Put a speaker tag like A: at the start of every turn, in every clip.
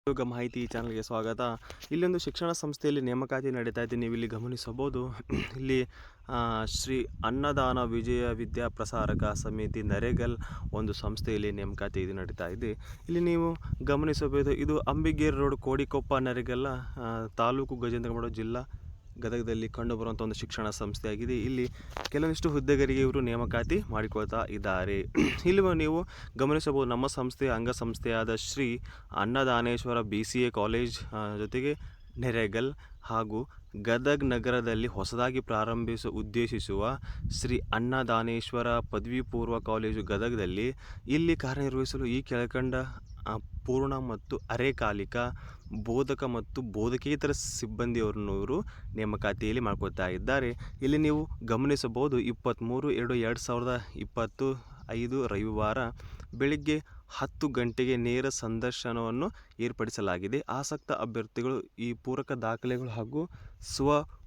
A: ಉದ್ಯೋಗ ಮಾಹಿತಿ ಚಾನಲ್ಗೆ ಸ್ವಾಗತ. ಇಲ್ಲೊಂದು ಶಿಕ್ಷಣ ಸಂಸ್ಥೆಯಲ್ಲಿ ನೇಮಕಾತಿ ನಡೀತಾ ಇದೆ. ನೀವು ಇಲ್ಲಿ ಗಮನಿಸಬಹುದು. ಇಲ್ಲಿ ಶ್ರೀ ಅನ್ನದಾನ ವಿಜಯ ವಿದ್ಯಾಪ್ರಸಾರಕ ಸಮಿತಿ ನರೇಗಲ್ ಒಂದು ಸಂಸ್ಥೆಯಲ್ಲಿ ನೇಮಕಾತಿ ಇದು ನಡೀತಾ ಇದೆ. ಇಲ್ಲಿ ನೀವು ಗಮನಿಸಬಹುದು, ಇದು ಅಂಬಿಗೇರಿ ರೋಡ್, ಕೋಡಿಕೊಪ್ಪ, ನರೇಗಲ್ ತಾಲೂಕು, ಗಜೇಂದ್ರಗಡ ಜಿಲ್ಲಾ, ಗದಗದಲ್ಲಿ ಕಂಡುಬರುವಂಥ ಒಂದು ಶಿಕ್ಷಣ ಸಂಸ್ಥೆಯಾಗಿದೆ. ಇಲ್ಲಿ ಕೆಲವೊಂದಿಷ್ಟು ಹುದ್ದೆಗರಿಗೆ ಇವರು ನೇಮಕಾತಿ ಮಾಡಿಕೊಳ್ತಾ ಇದ್ದಾರೆ. ಇಲ್ಲಿ ನೀವು ಗಮನಿಸಬಹುದು, ನಮ್ಮ ಸಂಸ್ಥೆಯ ಅಂಗಸಂಸ್ಥೆಯಾದ ಶ್ರೀ ಅನ್ನದಾನೇಶ್ವರ BCA ಕಾಲೇಜ್ ಜೊತೆಗೆ ನೆರೆಗಲ್ ಹಾಗೂ ಗದಗ್ ನಗರದಲ್ಲಿ ಹೊಸದಾಗಿ ಉದ್ದೇಶಿಸುವ ಶ್ರೀ ಅನ್ನದಾನೇಶ್ವರ ಪದವಿ ಪೂರ್ವ ಕಾಲೇಜು ಗದಗದಲ್ಲಿ ಇಲ್ಲಿ ಕಾರ್ಯನಿರ್ವಹಿಸಲು ಈ ಕೆಳಕಂಡ ಪೂರ್ಣ ಮತ್ತು ಅರೆಕಾಲಿಕ ಬೋಧಕ ಮತ್ತು ಬೋಧಕೇತರ ಸಿಬ್ಬಂದಿಯವರನ್ನು ಇವರು ನೇಮಕಾತಿಯಲ್ಲಿ ಮಾಡ್ಕೊಳ್ತಾ ಇದ್ದಾರೆ. ಇಲ್ಲಿ ನೀವು ಗಮನಿಸಬಹುದು, 23/2/2025 ರವಿವಾರ ಬೆಳಿಗ್ಗೆ 10 ಗಂಟೆಗೆ ನೇರ ಸಂದರ್ಶನವನ್ನು ಏರ್ಪಡಿಸಲಾಗಿದೆ. ಆಸಕ್ತ ಅಭ್ಯರ್ಥಿಗಳು ಈ ಪೂರಕ ದಾಖಲೆಗಳು ಹಾಗೂ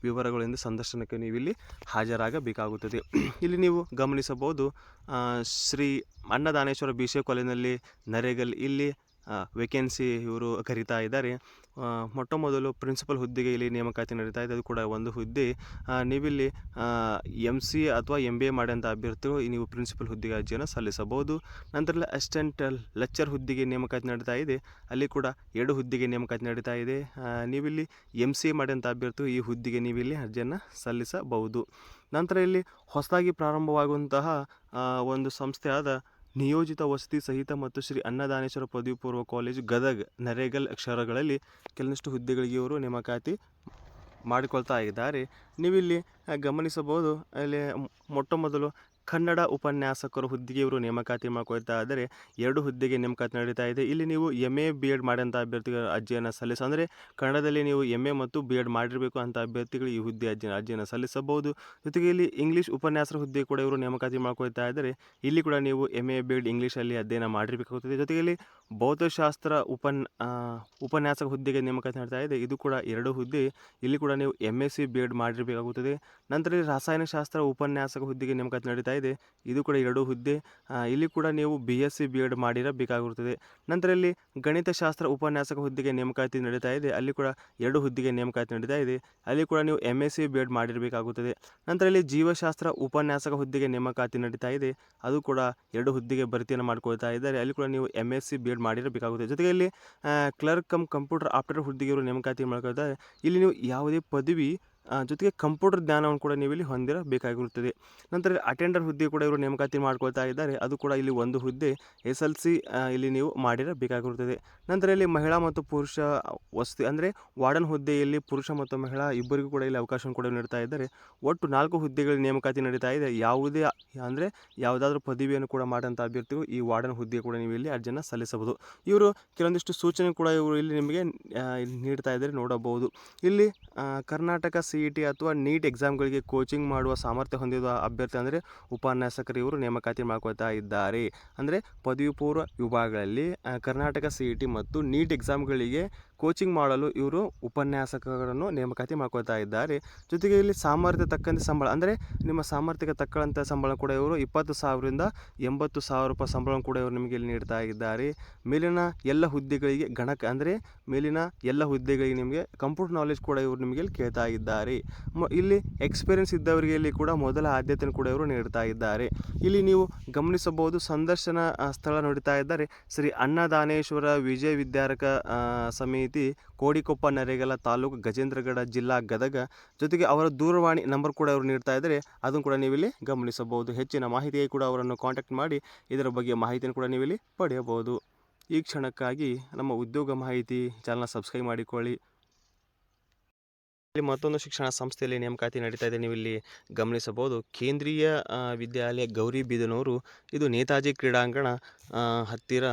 A: ವಿವರಗಳಿಂದ ಸಂದರ್ಶನಕ್ಕೆ ನೀವು ಇಲ್ಲಿ ಹಾಜರಾಗಬೇಕಾಗುತ್ತದೆ. ಇಲ್ಲಿ ನೀವು ಗಮನಿಸಬಹುದು, ಶ್ರೀ ಅನ್ನದಾನೇಶ್ವರ BCA ಕಾಲೇಜಿನಲ್ಲಿ ನರೇಗಲ್ ಇಲ್ಲಿ ವೇಕೆನ್ಸಿ ಇವರು ಕರೀತಾ ಇದ್ದಾರೆ. ಮೊಟ್ಟ ಮೊದಲು ಪ್ರಿನ್ಸಿಪಲ್ ಹುದ್ದೆಗೆ ಇಲ್ಲಿ ನೇಮಕಾತಿ ನಡೀತಾ ಇದೆ. ಅದು ಕೂಡ ಒಂದು ಹುದ್ದೆ. ನೀವಿಲ್ಲಿ MCA ಅಥವಾ MBA ಮಾಡಿದಂಥ ಅಭ್ಯರ್ಥಿಗಳು ನೀವು ಪ್ರಿನ್ಸಿಪಲ್ ಹುದ್ದೆಗೆ ಅರ್ಜಿಯನ್ನು ಸಲ್ಲಿಸಬಹುದು. ನಂತರ ಅಸಿಸ್ಟೆಂಟ್ ಲೆಕ್ಚರ್ ಹುದ್ದೆಗೆ ನೇಮಕಾತಿ ನಡೀತಾ ಇದೆ. ಅಲ್ಲಿ ಕೂಡ 2 ಹುದ್ದೆಗೆ ನೇಮಕಾತಿ ನಡೀತಾ ಇದೆ. ನೀವಿಲ್ಲಿ MCA ಮಾಡಿದಂಥ ಅಭ್ಯರ್ಥಿಗಳು ಈ ಹುದ್ದೆಗೆ ನೀವಿಲ್ಲಿ ಅರ್ಜಿಯನ್ನು ಸಲ್ಲಿಸಬಹುದು. ನಂತರ ಇಲ್ಲಿ ಹೊಸದಾಗಿ ಪ್ರಾರಂಭವಾಗುವಂತಹ ಒಂದು ಸಂಸ್ಥೆಯಾದ ನಿಯೋಜಿತ ವಸತಿ ಸಹಿತ ಮತ್ತು ಶ್ರೀ ಅನ್ನದಾನೇಶ್ವರ ಪದವಿ ಪೂರ್ವ ಕಾಲೇಜು ಗದಗ್ ನರೇಗಲ್ ಅಕ್ಷರಗಳಲ್ಲಿ ಕೆಲವೊಂದಿಷ್ಟು ಹುದ್ದೆಗಳಿಗೆ ಇವರು ನೇಮಕಾತಿ ಮಾಡಿಕೊಳ್ತಾ ಇದ್ದಾರೆ. ನೀವಿಲ್ಲಿ ಗಮನಿಸಬಹುದು, ಅಲ್ಲಿ ಮೊಟ್ಟ ಮೊದಲು ಕನ್ನಡ ಉಪನ್ಯಾಸಕರು ಹುದ್ದೆಗೆ ಇವರು ನೇಮಕಾತಿ ಮಾಡ್ಕೊಳ್ತಾ ಇದ್ದಾರೆ. 2 ಹುದ್ದೆಗೆ ನೇಮಕಾತಿ ನಡೀತಾ ಇದೆ. ಇಲ್ಲಿ ನೀವು MA B.Ed ಮಾಡಿದಂಥ ಅಭ್ಯರ್ಥಿಗಳ ಅರ್ಜಿಯನ್ನು ಅಂದರೆ ಕನ್ನಡದಲ್ಲಿ ನೀವು MA ಮತ್ತು B.Ed ಮಾಡಿರಬೇಕು ಅಂತ ಅಭ್ಯರ್ಥಿಗಳು ಈ ಹುದ್ದೆ ಅರ್ಜಿಯನ್ನು ಸಲ್ಲಿಸಬಹುದು. ಜೊತೆಗೆ ಇಲ್ಲಿ ಇಂಗ್ಲೀಷ್ ಉಪನ್ಯಾಸಕ ಹುದ್ದೆ ಕೂಡ ಇವರು ನೇಮಕಾತಿ ಮಾಡ್ಕೊಳ್ತಾ ಇದ್ದಾರೆ. ಇಲ್ಲಿ ಕೂಡ ನೀವು MA B.Ed ಇಂಗ್ಲೀಷಲ್ಲಿ ಅಧ್ಯಯನ ಮಾಡಿರಬೇಕಾಗುತ್ತದೆ. ಜೊತೆಗೆ ಇಲ್ಲಿ ಭೌತಶಾಸ್ತ್ರ ಉಪನ್ಯಾಸಕ ಹುದ್ದೆಗೆ ನೇಮಕಾತಿ ನಡೀತಾ ಇದೆ. ಇದು ಕೂಡ 2 ಹುದ್ದೆ. ಇಲ್ಲಿ ಕೂಡ ನೀವು MSc B.Ed ಮಾಡಿರಬೇಕಾಗುತ್ತದೆ. ನಂತರ ರಾಸಾಯನಶಾಸ್ತ್ರ ಉಪನ್ಯಾಸಕ ಹುದ್ದೆಗೆ ನೇಮಕಾತಿ ನಡೀತಾ ಇದೆ. ಇದು ಕೂಡ 2 ಹುದ್ದೆ. ಇಲ್ಲಿ ಕೂಡ ನೀವು BSc B.Ed ಮಾಡಿರಬೇಕಾಗಿರುತ್ತದೆ. ನಂತರ ಇಲ್ಲಿ ಗಣಿತಶಾಸ್ತ್ರ ಉಪನ್ಯಾಸಕ ಹುದ್ದೆಗೆ ನೇಮಕಾತಿ ನಡೀತಾ ಇದೆ. ಅಲ್ಲಿ ಕೂಡ 2 ಹುದ್ದೆಗೆ ನೇಮಕಾತಿ ನಡೀತಾ ಇದೆ. ಅಲ್ಲಿ ಕೂಡ ನೀವು MSc B.Ed ಮಾಡಿರಬೇಕಾಗುತ್ತದೆ. ನಂತರ ಇಲ್ಲಿ ಜೀವಶಾಸ್ತ್ರ ಉಪನ್ಯಾಸಕ ಹುದ್ದೆಗೆ ನೇಮಕಾತಿ ನಡೀತಾ ಇದೆ. ಅದು ಕೂಡ 2 ಹುದ್ದೆಗೆ ಭರ್ತಿಯನ್ನು ಮಾಡ್ಕೊಳ್ತಾ ಇದ್ದಾರೆ. ಅಲ್ಲಿ ಕೂಡ ನೀವು MSc B.Ed ಮಾಡಿರಬೇಕಾಗುತ್ತದೆ. ಜೊತೆಗೆ ಇಲ್ಲಿ ಕ್ಲರ್ಕ್ ಕಮ್ ಕಂಪ್ಯೂಟರ್ ಆಪರೇಟರ್ ಹುದ್ದೆಗೆ ಇವರು ನೇಮಕಾತಿ ಮಾಡ್ಕೊಳ್ತಾರೆ. ಇಲ್ಲಿ ನೀವು ಯಾವುದೇ ಪದವಿ ಜೊತೆಗೆ ಕಂಪ್ಯೂಟರ್ ಜ್ಞಾನವನ್ನು ಕೂಡ ನೀವು ಇಲ್ಲಿ ಹೊಂದಿರಬೇಕಾಗಿರುತ್ತದೆ. ನಂತರ ಅಟೆಂಡರ್ ಹುದ್ದೆ ಕೂಡ ಇವರು ನೇಮಕಾತಿ ಮಾಡ್ಕೊಳ್ತಾ ಇದ್ದಾರೆ. ಅದು ಕೂಡ ಇಲ್ಲಿ 1 ಹುದ್ದೆ. SLC ಇಲ್ಲಿ ನೀವು ಮಾಡಿರಬೇಕಾಗಿರುತ್ತದೆ. ನಂತರ ಇಲ್ಲಿ ಮಹಿಳಾ ಮತ್ತು ಪುರುಷ ವಸತಿ ವಾರ್ಡನ್ ಹುದ್ದೆಯಲ್ಲಿ ಪುರುಷ ಮತ್ತು ಮಹಿಳಾ ಇಬ್ಬರಿಗೂ ಕೂಡ ಇಲ್ಲಿ ಅವಕಾಶವನ್ನು ಕೂಡ ನೀಡ್ತಾ ಇದ್ದಾರೆ. ಒಟ್ಟು 4 ಹುದ್ದೆಗಳ ನೇಮಕಾತಿ ನಡೀತಾ ಇದೆ. ಯಾವುದಾದ್ರೂ ಪದವಿಯನ್ನು ಕೂಡ ಮಾಡಿದಂಥ ಅಭ್ಯರ್ಥಿಗಳು ಈ ವಾರ್ಡನ್ ಹುದ್ದೆಗೆ ಕೂಡ ನೀವು ಇಲ್ಲಿ ಅರ್ಜಿಯನ್ನು ಸಲ್ಲಿಸಬಹುದು. ಇವರು ಕೆಲವೊಂದಿಷ್ಟು ಸೂಚನೆ ಕೂಡ ಇವರು ಇಲ್ಲಿ ನಿಮಗೆ ನೀಡ್ತಾ ಇದ್ದಾರೆ, ನೋಡಬಹುದು. ಇಲ್ಲಿ ಕರ್ನಾಟಕ CET ಅಥವಾ NEET ಎಕ್ಸಾಮ್ಗಳಿಗೆ ಕೋಚಿಂಗ್ ಮಾಡುವ ಸಾಮರ್ಥ್ಯ ಹೊಂದಿದ ಅಭ್ಯರ್ಥಿ ಉಪನ್ಯಾಸಕರು ಇವರು ನೇಮಕಾತಿ ಮಾಡ್ಕೊಳ್ತಾ ಇದ್ದಾರೆ. ಪದವಿ ಪೂರ್ವ ವಿಭಾಗಗಳಲ್ಲಿ ಕರ್ನಾಟಕ CET ಮತ್ತು NEET ಎಕ್ಸಾಮ್ಗಳಿಗೆ ಕೋಚಿಂಗ್ ಮಾಡಲು ಇವರು ಉಪನ್ಯಾಸಕರನ್ನು ನೇಮಕಾತಿ ಮಾಡ್ಕೊಳ್ತಾ ಇದ್ದಾರೆ. ಜೊತೆಗೆ ಇಲ್ಲಿ ಸಾಮರ್ಥ್ಯ ತಕ್ಕಂತೆ ಸಂಬಳ ನಿಮ್ಮ ಸಾಮರ್ಥ್ಯಕ್ಕೆ ತಕ್ಕಂಥ ಸಂಬಳ ಕೂಡ ಇವರು 20,000ರಿಂದ 80,000 ರೂಪಾಯಿ ಸಂಬಳವನ್ನು ಕೂಡ ಇವರು ನಿಮಗೆ ಇಲ್ಲಿ ನೀಡ್ತಾ ಇದ್ದಾರೆ. ಮೇಲಿನ ಎಲ್ಲ ಹುದ್ದೆಗಳಿಗೆ ಮೇಲಿನ ಎಲ್ಲ ಹುದ್ದೆಗಳಿಗೆ ನಿಮಗೆ ಕಂಪ್ಯೂಟರ್ ನಾಲೆಜ್ ಕೂಡ ಇವರು ನಿಮಗೆ ಇಲ್ಲಿ ಕೇಳ್ತಾ ಇದ್ದಾರೆ. ಇಲ್ಲಿ ಎಕ್ಸ್ಪೀರಿಯನ್ಸ್ ಇದ್ದವರಿಗೆ ಇಲ್ಲಿ ಕೂಡ ಮೊದಲ ಆದ್ಯತೆಯನ್ನು ಕೂಡ ಇವರು ನೀಡ್ತಾ ಇದ್ದಾರೆ. ಇಲ್ಲಿ ನೀವು ಗಮನಿಸಬಹುದು, ಸಂದರ್ಶನ ಸ್ಥಳ ನೋಡ್ತಾ ಇದ್ದಾರೆ. ಶ್ರೀ ಅನ್ನದಾನೇಶ್ವರ ವಿಜಯ ವಿದ್ಯಾರಕ ಸಮಿತಿ, ಕೋಡಿಕೊಪ್ಪ, ನರೇಗಲ ತಾಲೂಕು, ಗಜೇಂದ್ರಗಡ ಜಿಲ್ಲಾ, ಗದಗ. ಜೊತೆಗೆ ಅವರ ದೂರವಾಣಿ ನಂಬರ್ ಕೂಡ ಅವರು ನೀಡ್ತಾ ಇದ್ದಾರೆ. ಅದನ್ನು ಕೂಡ ನೀವು ಇಲ್ಲಿ ಗಮನಿಸಬಹುದು. ಹೆಚ್ಚಿನ ಮಾಹಿತಿಗೆ ಕೂಡ ಅವರನ್ನು ಕಾಂಟ್ಯಾಕ್ಟ್ ಮಾಡಿ ಇದರ ಬಗ್ಗೆ ಮಾಹಿತಿಯನ್ನು ಕೂಡ ನೀವು ಇಲ್ಲಿ ಪಡೆಯಬಹುದು. ಈ ಕ್ಷಣಕ್ಕಾಗಿ ನಮ್ಮ ಉದ್ಯೋಗ ಮಾಹಿತಿ ಚಾನಲ್ನ ಸಬ್ಸ್ಕ್ರೈಬ್ ಮಾಡಿಕೊಳ್ಳಿ. ಇಲ್ಲಿ ಮತ್ತೊಂದು ಶಿಕ್ಷಣ ಸಂಸ್ಥೆಯಲ್ಲಿ ನೇಮಕಾತಿ ನಡೀತಾ ಇದೆ. ನೀವು ಇಲ್ಲಿ ಗಮನಿಸಬಹುದು, ಕೇಂದ್ರೀಯ ವಿದ್ಯಾಲಯ ಗೌರಿಬಿದನೂರು. ಇದು ನೇತಾಜಿ ಕ್ರೀಡಾಂಗಣ ಹತ್ತಿರ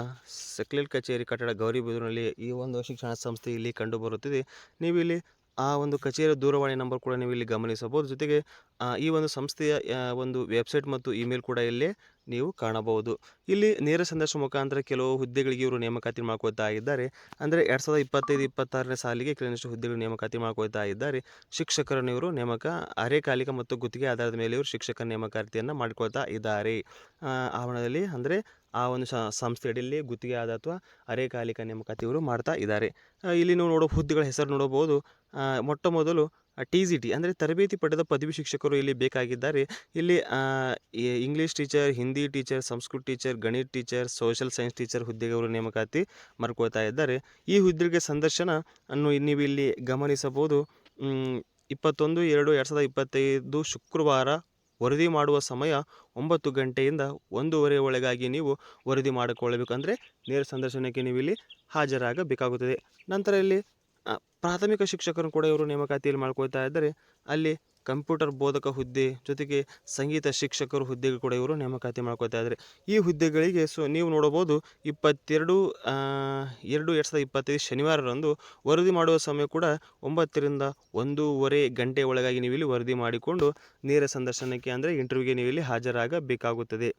A: ಸೆಕ್ಯುಲರ್ ಕಚೇರಿ ಕಟ್ಟಡ ಗೌರಿಬಿದನೂರಿನಲ್ಲಿ ಈ ಒಂದು ಶಿಕ್ಷಣ ಸಂಸ್ಥೆ ಇಲ್ಲಿ ಕಂಡುಬರುತ್ತಿದೆ. ನೀವು ಇಲ್ಲಿ ಆ ಒಂದು ಕಚೇರಿಯ ದೂರವಾಣಿ ನಂಬರ್ ಕೂಡ ನೀವು ಇಲ್ಲಿ ಗಮನಿಸಬಹುದು. ಜೊತೆಗೆ ಈ ಒಂದು ಸಂಸ್ಥೆಯ ಒಂದು ವೆಬ್ಸೈಟ್ ಮತ್ತು ಇಮೇಲ್ ಕೂಡ ಇಲ್ಲಿ ನೀವು ಕಾಣಬಹುದು. ಇಲ್ಲಿ ನೇರ ಸಂದರ್ಶನ ಮುಖಾಂತರ ಕೆಲವು ಹುದ್ದೆಗಳಿಗೆ ಇವರು ನೇಮಕಾತಿ ಮಾಡ್ಕೊಳ್ತಾ ಇದ್ದಾರೆ. 2025-26ನೇ ಸಾಲಿಗೆ ಕೆಲವೊಂದಿಷ್ಟು ಹುದ್ದೆಗಳು ನೇಮಕಾತಿ ಮಾಡ್ಕೊಳ್ತಾ ಇದ್ದಾರೆ. ಶಿಕ್ಷಕರನ್ನು ಇವರು ಅರೆಕಾಲಿಕ ಮತ್ತು ಗುತ್ತಿಗೆ ಆಧಾರದ ಮೇಲೆ ಇವರು ಶಿಕ್ಷಕರ ನೇಮಕಾತಿಯನ್ನು ಮಾಡಿಕೊಳ್ತಾ ಇದ್ದಾರೆ. ಆವರಣದಲ್ಲಿ ಆ ಒಂದು ಸಂಸ್ಥೆ ಅಡಿಯಲ್ಲಿ ಗುತ್ತಿಗೆ ಆದ ಅಥವಾ ಅರೆಕಾಲಿಕ ನೇಮಕಾತಿ ಇವರು ಮಾಡ್ತಾ ಇದ್ದಾರೆ. ಇಲ್ಲಿ ನೀವು ನೋಡೋ ಹುದ್ದೆಗಳ ಹೆಸರು ನೋಡಬಹುದು. ಮೊಟ್ಟ ಮೊದಲು TGT ಅಂದರೆ ತರಬೇತಿ ಪಡೆದ ಪದವಿ ಶಿಕ್ಷಕರು ಇಲ್ಲಿ ಬೇಕಾಗಿದ್ದಾರೆ. ಇಲ್ಲಿ English teacher, Hindi teacher, Sanskrit teacher, ಗಣಿತ ಟೀಚರ್, ಸೋಷಿಯಲ್ ಸೈನ್ಸ್ ಟೀಚರ್ ಹುದ್ದೆಗೆ ಅವರು ನೇಮಕಾತಿ ಮಾಡ್ಕೊಳ್ತಾ ಇದ್ದಾರೆ. ಈ ಹುದ್ದೆಗೆ ಸಂದರ್ಶನ ಅನ್ನು ನೀವು ಇಲ್ಲಿ ಗಮನಿಸಬಹುದು. 21/2/2025 ಶುಕ್ರವಾರ ವರದಿ ಮಾಡುವ ಸಮಯ 9 ಗಂಟೆಯಿಂದ 1:30 ಒಳಗಾಗಿ ನೀವು ವರದಿ ಮಾಡಿಕೊಳ್ಳಬೇಕು. ಅಂದರೆ ನೇರ ಸಂದರ್ಶನಕ್ಕೆ ನೀವು ಇಲ್ಲಿ ಹಾಜರಾಗಬೇಕಾಗುತ್ತದೆ. ನಂತರ ಇಲ್ಲಿ ಪ್ರಾಥಮಿಕ ಶಿಕ್ಷಕರು ಕೂಡ ಇವರು ನೇಮಕಾತಿಯಲ್ಲಿ ಮಾಡ್ಕೊಳ್ತಾ ಇದ್ದಾರೆ. ಅಲ್ಲಿ ಕಂಪ್ಯೂಟರ್ ಬೋಧಕ ಹುದ್ದೆ ಜೊತೆಗೆ ಸಂಗೀತ ಶಿಕ್ಷಕರು ಹುದ್ದೆಗೆ ಕೂಡ ಇವರು ನೇಮಕಾತಿ ಮಾಡ್ಕೊಳ್ತಾ ಇದ್ದಾರೆ. ಈ ಹುದ್ದೆಗಳಿಗೆ ನೀವು ನೋಡಬಹುದು 22/2/2025 ಶನಿವಾರರಂದು ವರದಿ ಮಾಡುವ ಸಮಯ ಕೂಡ 9ರಿಂದ 1:30 ಗಂಟೆ ಒಳಗಾಗಿ ನೀವು ಇಲ್ಲಿ ವರದಿ ಮಾಡಿಕೊಂಡು ನೇರ ಸಂದರ್ಶನಕ್ಕೆ ಅಂದರೆ ಇಂಟರ್ವ್ಯೂಗೆ ನೀವು ಇಲ್ಲಿ ಹಾಜರಾಗಬೇಕಾಗುತ್ತದೆ.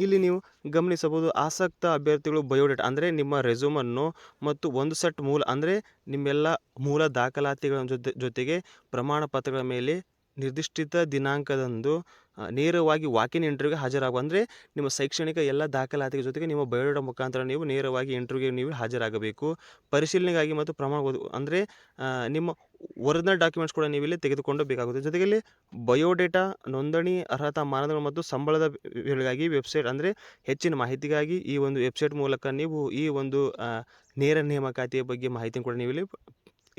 A: ಇಲ್ಲಿ ನೀವು ಗಮನಿಸಬಹುದು, ಆಸಕ್ತ ಅಭ್ಯರ್ಥಿಗಳು ಬಯೋಡೇಟಾ ಅಂದರೆ ನಿಮ್ಮ ರೆಸ್ಯೂಮನ್ನು ಮತ್ತು ಒಂದು ಸೆಟ್ ಅಂದರೆ ನಿಮ್ಮೆಲ್ಲ ಮೂಲ ದಾಖಲಾತಿಗಳ ಜೊತೆಗೆ ಪ್ರಮಾಣ ಪತ್ರಗಳ ಮೇಲೆ ನಿರ್ದಿಷ್ಟ ದಿನಾಂಕದಂದು ನೇರವಾಗಿ ವಾಕಿನ್ ಇಂಟರ್ವ್ಯೂಗೆ ಹಾಜರಾಗುವ ಅಂದರೆ ನಿಮ್ಮ ಶೈಕ್ಷಣಿಕ ಎಲ್ಲ ದಾಖಲಾತಿಗಳ ಜೊತೆಗೆ ನಿಮ್ಮ ಬಯೋಡೇಟಾ ಮುಖಾಂತರ ನೀವು ನೇರವಾಗಿ ಇಂಟರ್ವ್ಯೂಗೆ ನೀವು ಹಾಜರಾಗಬೇಕು. ಪರಿಶೀಲನೆಗಾಗಿ ಮತ್ತು ಪ್ರಮಾಣ ಅಂದರೆ ನಿಮ್ಮ ಒರಿಜಿನಲ್ ಡಾಕ್ಯುಮೆಂಟ್ಸ್ ಕೂಡ ನೀವು ಇಲ್ಲಿ ತೆಗೆದುಕೊಂಡು ಬೇಕಾಗುತ್ತೆ. ಜೊತೆಗೆ ಬಯೋಡೇಟಾ, ನೋಂದಣಿ, ಅರ್ಹತಾ ಮಾನದಂಡಗಳು ಮತ್ತು ಸಂಬಳದ ಗಳಿಗಾಗಿ ವೆಬ್ಸೈಟ್ ಅಂದರೆ ಹೆಚ್ಚಿನ ಮಾಹಿತಿಗಾಗಿ ಈ ಒಂದು ವೆಬ್ಸೈಟ್ ಮೂಲಕ ನೀವು ಈ ಒಂದು ನೇರ ನೇಮಕಾತಿಯ ಬಗ್ಗೆ ಮಾಹಿತಿಯನ್ನು ಕೂಡ ನೀವು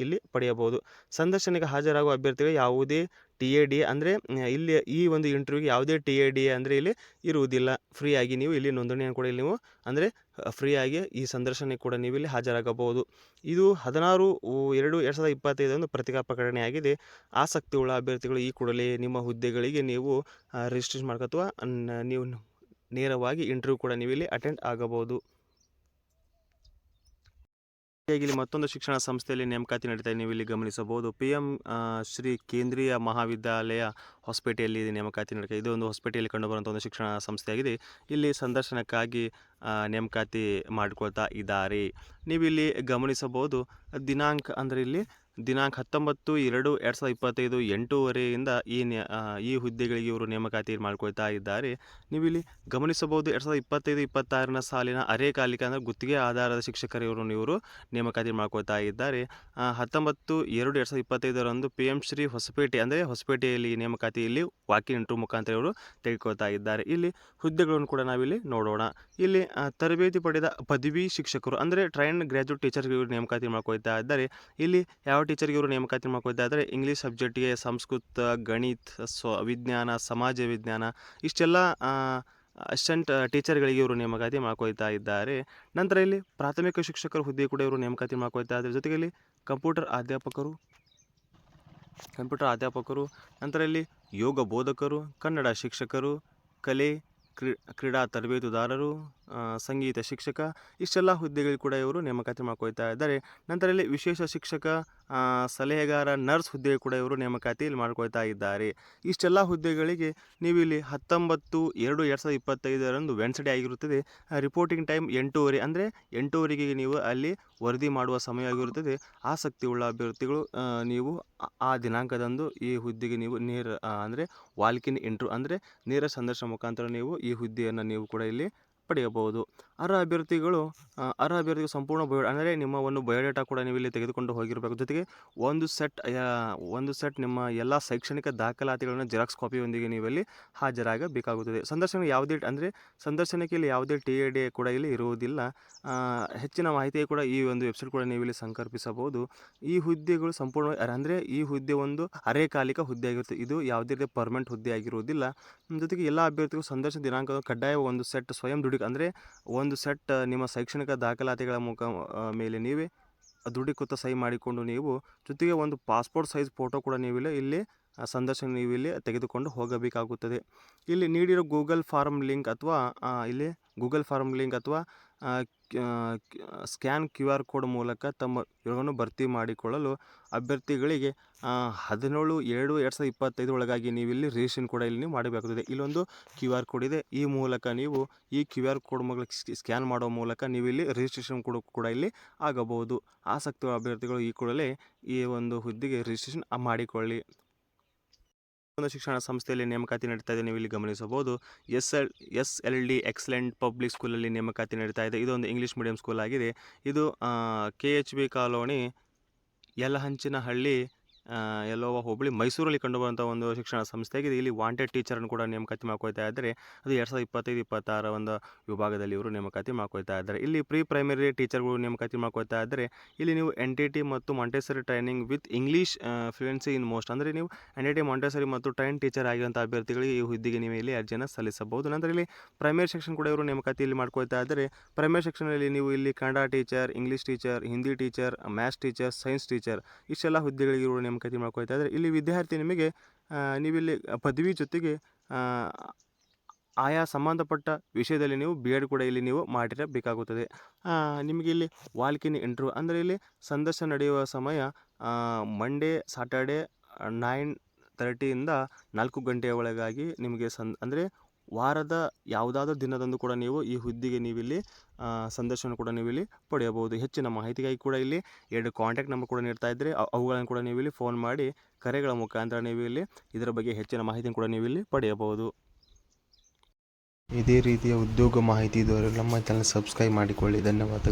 A: ಇಲ್ಲಿ ಪಡೆಯಬಹುದು. ಸಂದರ್ಶನಕ್ಕೆ ಹಾಜರಾಗುವ ಅಭ್ಯರ್ಥಿಗಳು ಯಾವುದೇ TADA ಅಂದರೆ ಇಲ್ಲಿ ಈ ಒಂದು ಇಂಟರ್ವ್ಯೂಗೆ ಯಾವುದೇ TADA ಅಂದರೆ ಇಲ್ಲಿ ಇರುವುದಿಲ್ಲ. ಫ್ರೀಯಾಗಿ ನೀವು ಇಲ್ಲಿ ನೋಂದಣಿಯನ್ನು ಕೂಡ ಇಲ್ಲಿ ನೀವು ಅಂದರೆ ಫ್ರೀಯಾಗಿ ಈ ಸಂದರ್ಶನಕ್ಕೆ ಕೂಡ ನೀವು ಇಲ್ಲಿ ಹಾಜರಾಗಬಹುದು. ಇದು 16/2/2025 ಪತ್ರಿಕಾ ಪ್ರಕಟಣೆಯಾಗಿದೆ. ಆಸಕ್ತಿ ಉಳ್ಳ ಅಭ್ಯರ್ಥಿಗಳು ಈ ಕೂಡಲೇ ನಿಮ್ಮ ಹುದ್ದೆಗಳಿಗೆ ನೀವು ರಿಜಿಸ್ಟ್ರೇಷನ್ ಮಾಡ್ಕೊ ಅಥವಾ ನೀವು ನೇರವಾಗಿ ಇಂಟರ್ವ್ಯೂ ಕೂಡ ನೀವು ಇಲ್ಲಿ ಅಟೆಂಡ್ ಆಗಬಹುದು. ಇಲ್ಲಿ ಮತ್ತೊಂದು ಶಿಕ್ಷಣ ಸಂಸ್ಥೆಯಲ್ಲಿ ನೇಮಕಾತಿ ನಡೀತಾ ನೀವು ಇಲ್ಲಿ ಗಮನಿಸಬಹುದು. PM ಶ್ರೀ ಕೇಂದ್ರೀಯ ಮಹಾವಿದ್ಯಾಲಯ ಹೊಸಪೇಟೆಯಲ್ಲಿ ನೇಮಕಾತಿ ನಡೀತಾ. ಇದು ಒಂದು ಹೊಸಪೇಟೆಯಲ್ಲಿ ಕಂಡುಬರುವಂಥ ಒಂದು ಶಿಕ್ಷಣ ಸಂಸ್ಥೆಯಾಗಿದೆ. ಇಲ್ಲಿ ಸಂದರ್ಶನಕ್ಕಾಗಿ ನೇಮಕಾತಿ ಮಾಡಿಕೊಳ್ತಾ ಇದ್ದಾರೆ. ನೀವು ಇಲ್ಲಿ ಗಮನಿಸಬಹುದು, ದಿನಾಂಕ ಅಂದರೆ ಇಲ್ಲಿ ದಿನಾಂಕ 19/2/2025 8:30ಯಿಂದ ಈ ಹುದ್ದೆಗಳಿಗೆ ಇವರು ನೇಮಕಾತಿ ಮಾಡಿಕೊಳ್ತಾ ಇದ್ದಾರೆ. ನೀವು ಇಲ್ಲಿ ಗಮನಿಸಬಹುದು, 2025-26 ಸಾಲಿನ ಅರೆಕಾಲಿಕ ಅಂದರೆ ಗುತ್ತಿಗೆ ಆಧಾರದ ಶಿಕ್ಷಕರು ಇವರು ನೇಮಕಾತಿ ಮಾಡ್ಕೊಳ್ತಾ ಇದ್ದಾರೆ. 19/2/2025 PM ಶ್ರೀ ಹೊಸಪೇಟೆ ಅಂದರೆ ಹೊಸಪೇಟೆಯಲ್ಲಿ ನೇಮಕಾತಿಯಲ್ಲಿ ವಾಕಿನ್ ಇಂಟರ್ವ್ಯೂ ಮುಖಾಂತರ ಇವರು ತೆಗೆದುಕೊಳ್ತಾ ಇದ್ದಾರೆ. ಇಲ್ಲಿ ಹುದ್ದೆಗಳನ್ನು ಕೂಡ ನಾವಿಲ್ಲಿ ನೋಡೋಣ. ಇಲ್ಲಿ ತರಬೇತಿ ಪಡೆದ ಪದವಿ ಶಿಕ್ಷಕರು ಅಂದರೆ ಟ್ರೈನ್ಡ್ ಗ್ರ್ಯಾಜುಯೇಟ್ ಟೀಚರ್ಗೆ ಇವರು ನೇಮಕಾತಿ ಮಾಡ್ಕೊಳ್ತಾ ಇದ್ದಾರೆ. ಇಲ್ಲಿ ಯಾವ ಟೀಚರ್ಗೆ ಇವರು ನೇಮಕಾತಿ ಮಾಡ್ಕೊಳ್ತಾ ಇದ್ದಾರೆ? ಇಂಗ್ಲೀಷ್ ಸಬ್ಜೆಕ್ಟ್ಗೆ ಸಂಸ್ಕೃತ, ಗಣಿತ, ವಿಜ್ಞಾನ, ಸಮಾಜ ವಿಜ್ಞಾನ ಇಷ್ಟೆಲ್ಲ ಅಸಿಸ್ಟೆಂಟ್ ಟೀಚರ್ಗಳಿಗೆ ಇವರು ನೇಮಕಾತಿ ಮಾಡ್ಕೊಳ್ತಾ ಇದ್ದಾರೆ. ನಂತರ ಇಲ್ಲಿ ಪ್ರಾಥಮಿಕ ಶಿಕ್ಷಕರ ಹುದ್ದೆ ಕೂಡ ಇವರು ನೇಮಕಾತಿ ಮಾಡ್ಕೊಳ್ತಾ ಇದ್ದಾರೆ. ಜೊತೆಗೆ ಇಲ್ಲಿ ಕಂಪ್ಯೂಟರ್ ಅಧ್ಯಾಪಕರು, ನಂತರ ಇಲ್ಲಿ ಯೋಗ ಬೋಧಕರು, ಕನ್ನಡ ಶಿಕ್ಷಕರು, ಕಲೆ ಕ್ರೀಡಾ ತರಬೇತುದಾರರು, ಸಂಗೀತ ಶಿಕ್ಷಕ ಇಷ್ಟೆಲ್ಲ ಹುದ್ದೆಗಳು ಕೂಡ ಇವರು ನೇಮಕಾತಿ ಮಾಡ್ಕೊಳ್ತಾ ಇದ್ದಾರೆ. ನಂತರ ಇಲ್ಲಿ ವಿಶೇಷ ಶಿಕ್ಷಕ, ಸಲಹೆಗಾರ, ನರ್ಸ್ ಹುದ್ದೆ ಕೂಡ ಇವರು ನೇಮಕಾತಿ ಮಾಡ್ಕೊಳ್ತಾ ಇದ್ದಾರೆ. ಇಷ್ಟೆಲ್ಲ ಹುದ್ದೆಗಳಿಗೆ ನೀವು ಇಲ್ಲಿ 19/2/2025 ವೆನ್ಸ್ಡೇ ಆಗಿರುತ್ತದೆ. ರಿಪೋರ್ಟಿಂಗ್ ಟೈಮ್ 8:30 ಅಂದರೆ 8:30ಗೆ ನೀವು ಅಲ್ಲಿ ವರದಿ ಮಾಡುವ ಸಮಯ ಆಗಿರುತ್ತದೆ. ಆಸಕ್ತಿ ಉಳ್ಳ ಅಭ್ಯರ್ಥಿಗಳು ನೀವು ಆ ದಿನಾಂಕದಂದು ಈ ಹುದ್ದೆಗೆ ನೀವು ನೇರ ಅಂದರೆ ವಾಲ್ಕಿನ್ ಇಂಟರ್ವ್ಯೂ ಅಂದರೆ ನೇರ ಸಂದರ್ಶನ ಮುಖಾಂತರ ನೀವು ಈ ಹುದ್ದೆಯನ್ನು ನೀವು ಕೂಡ ಇಲ್ಲಿ ಪಡೆಯಬಹುದು. ಅರ್ಹ ಅಭ್ಯರ್ಥಿಗಳು ಸಂಪೂರ್ಣ ಅಂದರೆ ನಿಮ್ಮ ಒಂದು ಬಯೋಡೇಟಾ ಕೂಡ ನೀವು ಇಲ್ಲಿ ತೆಗೆದುಕೊಂಡು ಹೋಗಿರಬೇಕು. ಜೊತೆಗೆ ಒಂದು ಸೆಟ್ ನಿಮ್ಮ ಎಲ್ಲ ಶೈಕ್ಷಣಿಕ ದಾಖಲಾತಿಗಳನ್ನು ಜೆರಾಕ್ಸ್ ಕಾಪಿಯೊಂದಿಗೆ ನೀವು ಇಲ್ಲಿ ಹಾಜರಾಗಬೇಕಾಗುತ್ತದೆ. ಸಂದರ್ಶನಕ್ಕೆ ಇಲ್ಲಿ ಯಾವುದೇ TADA ಕೂಡ ಇಲ್ಲಿ ಇರುವುದಿಲ್ಲ. ಹೆಚ್ಚಿನ ಮಾಹಿತಿ ಕೂಡ ಈ ಒಂದು ವೆಬ್ಸೈಟ್ ಕೂಡ ನೀವು ಇಲ್ಲಿ ಸಂಪರ್ಕಿಸಬಹುದು. ಈ ಹುದ್ದೆಗಳು ಸಂಪೂರ್ಣ ಅಂದರೆ ಈ ಹುದ್ದೆ ಒಂದು ಅರೆಕಾಲಿಕ ಹುದ್ದೆ ಆಗಿರುತ್ತೆ. ಇದು ಯಾವುದೇ ರೀತಿಯ ಪರ್ಮನೆಂಟ್ ಹುದ್ದೆ ಆಗಿರುವುದಿಲ್ಲ. ಜೊತೆಗೆ ಎಲ್ಲ ಅಭ್ಯರ್ಥಿಗಳು ಸಂದರ್ಶನ ದಿನಾಂಕ ಕಡ್ಡಾಯ ಒಂದು ಸೆಟ್ ಸ್ವಯಂ ಅಂದರೆ ಒಂದು ಸೆಟ್ ನಿಮ್ಮ ಶೈಕ್ಷಣಿಕ ದಾಖಲಾತಿಗಳ ಮೇಲೆ ನೀವೇ ದೃಢೀಕೃತ ಸಹಿ ಮಾಡಿಕೊಂಡು ನೀವು ಜೊತೆಗೆ ಒಂದು ಪಾಸ್ಪೋರ್ಟ್ ಸೈಜ್ ಫೋಟೋ ಕೂಡ ನೀವು ಇಲ್ಲಿ ಸಂದರ್ಶನ ನೀವು ಇಲ್ಲಿ ತೆಗೆದುಕೊಂಡು ಹೋಗಬೇಕಾಗುತ್ತದೆ. ಇಲ್ಲಿ ನೀಡಿರೋ ಗೂಗಲ್ ಫಾರ್ಮ್ ಲಿಂಕ್ ಅಥವಾ ಸ್ಕ್ಯಾನ್ QR ಕೋಡ್ ಮೂಲಕ ತಮ್ಮ ವಿವರವನ್ನು ಭರ್ತಿ ಮಾಡಿಕೊಳ್ಳಲು ಅಭ್ಯರ್ಥಿಗಳಿಗೆ 17/2/2025 ಒಳಗಾಗಿ ನೀವು ಇಲ್ಲಿ ರಿಜಿಸ್ಟ್ರೇಷನ್ ಕೂಡ ಇಲ್ಲಿ ನೀವು ಮಾಡಬೇಕಾಗುತ್ತದೆ. ಇಲ್ಲೊಂದು QR ಕೋಡ್ ಇದೆ. ಈ ಮೂಲಕ ನೀವು ಈ QR ಕೋಡ್ ಮೂಲಕ ಸ್ಕ್ಯಾನ್ ಮಾಡೋ ಮೂಲಕ ನೀವು ಇಲ್ಲಿ ರಿಜಿಸ್ಟ್ರೇಷನ್ ಕೂಡ ಇಲ್ಲಿ ಆಗಬಹುದು. ಆಸಕ್ತ ಅಭ್ಯರ್ಥಿಗಳು ಈ ಕೂಡಲೇ ಈ ಒಂದು ಹುದ್ದೆಗೆ ರಿಜಿಸ್ಟ್ರೇಷನ್ ಮಾಡಿಕೊಳ್ಳಿ. ಒಂದು ಶಿಕ್ಷಣ ಸಂಸ್ಥೆಯಲ್ಲಿ ನೇಮಕಾತಿ ನಡೀತಾ ಇದೆ, ನೀವು ಇಲ್ಲಿ ಗಮನಿಸಬಹುದು. SLD ಎಕ್ಸಲೆಂಟ್ ಪಬ್ಲಿಕ್ ಸ್ಕೂಲಲ್ಲಿ ನೇಮಕಾತಿ ನಡೀತಾ ಇದೆ. ಇದೊಂದು ಇಂಗ್ಲೀಷ್ ಮೀಡಿಯಂ ಸ್ಕೂಲ್ ಆಗಿದೆ. ಇದು KHB ಕಾಲೋನಿ, ಯಲಹಂಚಿನಹಳ್ಳಿ, ಯಲ್ಲವ್ವ ಹೋಬಳಿ, ಮೈಸೂರಲ್ಲಿ ಕಂಡುಬರುವಂಥ ಒಂದು ಶಿಕ್ಷಣ ಸಂಸ್ಥೆಯಾಗಿದೆ. ಇಲ್ಲಿ ವಾಂಟೆಡ್ ಟೀಚರನ್ನು ಕೂಡ ನೇಮಕಾತಿ ಮಾಡ್ಕೊಳ್ತಾ ಇದ್ದಾರೆ. ಅದು 2025-26 ಒಂದು ವಿಭಾಗದಲ್ಲಿ ಇವರು ನೇಮಕಾತಿ ಮಾಡ್ಕೊಳ್ತಾ ಇದ್ದಾರೆ. ಇಲ್ಲಿ ಪ್ರೀ ಪ್ರೈಮರಿ ಟೀಚರ್ಗಳು ನೇಮಕಾತಿ ಮಾಡ್ಕೊಳ್ತಾ ಇದ್ದಾರೆ. ಇಲ್ಲಿ ನೀವು NTT ಮತ್ತು Montessori training with English fluency in most, ಅಂದರೆ ನೀವು NTT ಮಾಂಟೆಸರಿ ಮತ್ತು ಟ್ರೈನ್ ಟೀಚರ್ ಆಗಿರುವಂಥ ಅಭ್ಯರ್ಥಿಗಳಿಗೆ ಈ ಹುದ್ದೆಗೆ ನೀವು ಇಲ್ಲಿ ಅರ್ಜಿಯನ್ನು ಸಲ್ಲಿಸಬಹುದು. ನಂತರ ಇಲ್ಲಿ ಪ್ರೈಮರಿ ಸೆಕ್ಷನ್ ಕೂಡ ಇವರು ನೇಮಕಾತಿಯಲ್ಲಿ ಮಾಡ್ಕೊಳ್ತಾ ಇದ್ದಾರೆ. ಪ್ರೈಮರಿ ಸೆಕ್ಷನಲ್ಲಿ ನೀವು ಇಲ್ಲಿ Kannada teacher, English teacher, Hindi teacher, maths teacher, science teacher, ಇಷ್ಟೆಲ್ಲ ಹುದ್ದೆಗಳಿಗೆ ಇವರು ನೇಮಕಾತಿ ಮಾಡ್ಕೊಳ್ತಾ ಇದ್ದಾರೆ. ಇಲ್ಲಿ ವಿದ್ಯಾರ್ಥಿ ನಿಮಗೆ ನೀವಿಲ್ಲಿ ಪದವಿ ಜೊತೆಗೆ ಆಯಾ ಸಂಬಂಧಪಟ್ಟ ವಿಷಯದಲ್ಲಿ ನೀವು B.Ed ಕೂಡ ಇಲ್ಲಿ ನೀವು ಮಾಡಿರಬೇಕಾಗುತ್ತದೆ. ನಿಮಗೆ ಇಲ್ಲಿ ವಾಲ್ಕಿನ್ ಇಂಟರ್ವ್ಯೂ, ಅಂದರೆ ಇಲ್ಲಿ ಸಂದರ್ಶನ ನಡೆಯುವ ಸಮಯ ಮಂಡೇ ಸಾಟರ್ಡೆ 9:30 4 ಗಂಟೆಯ ಒಳಗಾಗಿ ನಿಮಗೆ ಅಂದರೆ ವಾರದ ಯಾವುದಾದ್ರೂ ದಿನದಂದು ಕೂಡ ನೀವು ಈ ಹುದ್ದೆಗೆ ನೀವಿಲ್ಲಿ ಸಂದರ್ಶನ ಕೂಡ ನೀವಿಲ್ಲಿ ಪಡೆಯಬಹುದು. ಹೆಚ್ಚಿನ ಮಾಹಿತಿಗಾಗಿ ಕೂಡ ಇಲ್ಲಿ 2 ಕಾಂಟ್ಯಾಕ್ಟ್ ನಂಬರ್ ಕೂಡ ನೀಡ್ತಾ ಇದ್ದರೆ ಅವುಗಳನ್ನು ಕೂಡ ನೀವು ಇಲ್ಲಿ ಫೋನ್ ಮಾಡಿ ಕರೆಗಳ ಮುಖಾಂತರ ನೀವು ಇಲ್ಲಿ ಇದರ ಬಗ್ಗೆ ಹೆಚ್ಚಿನ ಮಾಹಿತಿಯನ್ನು ಕೂಡ ನೀವು ಇಲ್ಲಿ ಪಡೆಯಬಹುದು. ಇದೇ ರೀತಿಯ ಉದ್ಯೋಗ ಮಾಹಿತಿ ದೊರೆಯಲು ನಮ್ಮ ಚಾನಲ್ ಸಬ್ಸ್ಕ್ರೈಬ್ ಮಾಡಿಕೊಳ್ಳಿ. ಧನ್ಯವಾದ.